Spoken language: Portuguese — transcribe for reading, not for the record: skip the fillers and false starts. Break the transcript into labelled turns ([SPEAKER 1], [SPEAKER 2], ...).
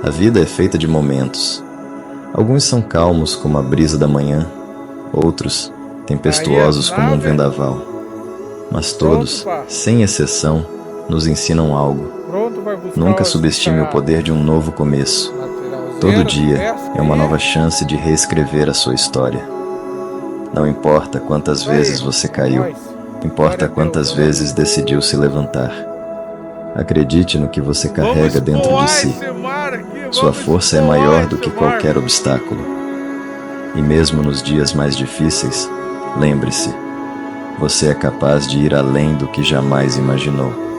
[SPEAKER 1] A vida é feita de momentos. Alguns são calmos como a brisa da manhã, outros tempestuosos como um vendaval. Mas todos, sem exceção, nos ensinam algo. Nunca subestime o poder de um novo começo. Todo dia é uma nova chance de reescrever a sua história. Não importa quantas vezes você caiu, importa quantas vezes decidiu se levantar. Acredite no que você carrega dentro de si. Sua força é maior do que qualquer obstáculo. E mesmo nos dias mais difíceis, lembre-se, você é capaz de ir além do que jamais imaginou.